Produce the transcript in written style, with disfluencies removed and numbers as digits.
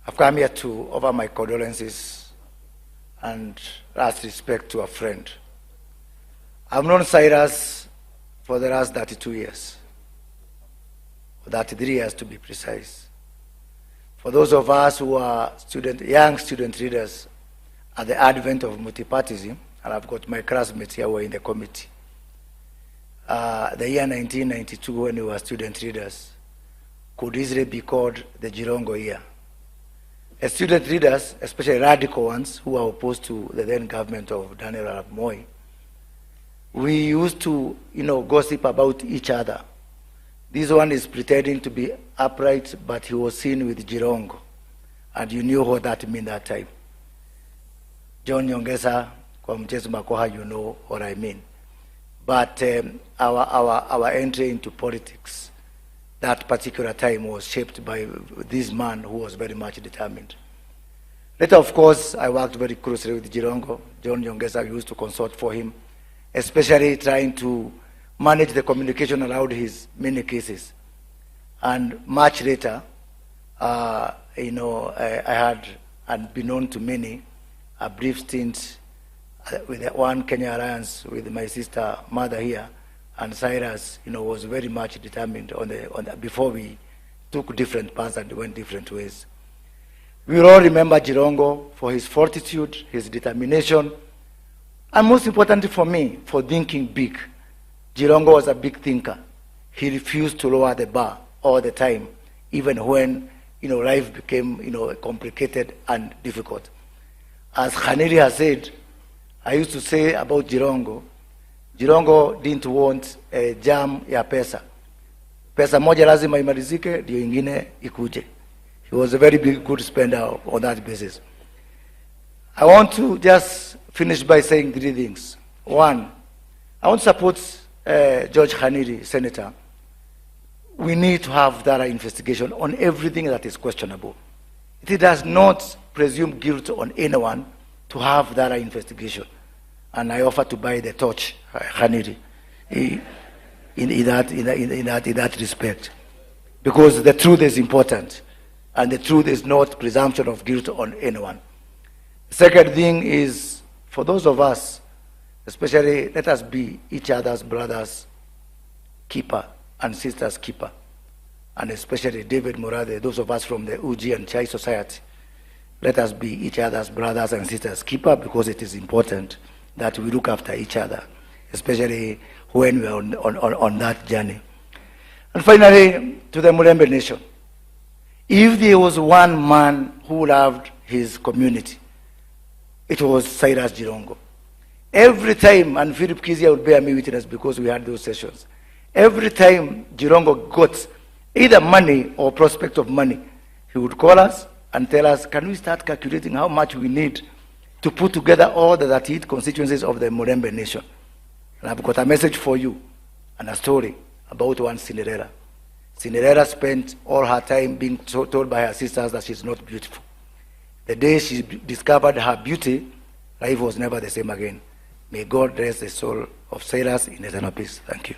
I've come here to offer my condolences and last respect to a friend. I've known Cyrus for the last 32 years, 33 years to be precise. For those of us who are young student leaders at the advent of multipartyism, and I've got my classmates here who are in the committee, the year 1992 when we were student leaders could easily be called the Jirongo year. As student leaders, especially radical ones who are opposed to the then government of Daniel Arap Moi, we used to, gossip about each other. This one is pretending to be upright, but he was seen with Jirongo, and you knew what that meant that time. John Nyongesa, kwa mchezo makoha, you know what I mean. But our entry into politics that particular time was shaped by this man who was very much determined. Later, of course, I worked very closely with Jirongo. John Nyongesa used to consult for him, especially trying to manage the communication around his many cases. And much later, I had, and been known to many, a brief stint with the One Kenya Alliance with my sister mother here, and Cyrus, was very much determined before we took different paths and went different ways. We all remember Jirongo for his fortitude, his determination, and most importantly for me, for thinking big. Jirongo was a big thinker. He refused to lower the bar all the time, even when life became complicated and difficult. As Khaniri has said, I used to say about Jirongo didn't want a jam ya pesa. Pesa moja lazima imalizike, ndio ingine ikuje. He was a very good spender on that basis. I want to just finish by saying 3 things. One, I want to support George Khaniri, Senator. We need to have thorough investigation on everything that is questionable. It does not presume guilt on anyone to have thorough investigation. And I offer to buy the torch, Khaniri, in that respect. Because the truth is important, and the truth is not presumption of guilt on anyone. The second thing is, for those of us, especially, let us be each other's brothers' keeper and sisters' keeper. And especially David Morade, those of us from the Uji and Chai Society, let us be each other's brothers and sisters' keeper, because it is important that we look after each other, especially when we are on that journey. And finally, to the Mulembe Nation. If there was one man who loved his community, it was Cyrus Jirongo. Every time, and Philip Kizia would bear me witness because we had those sessions, every time Jirongo got either money or prospect of money, he would call us and tell us, can we start calculating how much we need to put together all the 38 constituencies of the Mulembe Nation? And I've got a message for you and a story about one Cinderella. Cinderella spent all her time being told by her sisters that she's not beautiful. The day she discovered her beauty, life was never the same again. May God rest the soul of Cyrus in eternal peace. Thank you.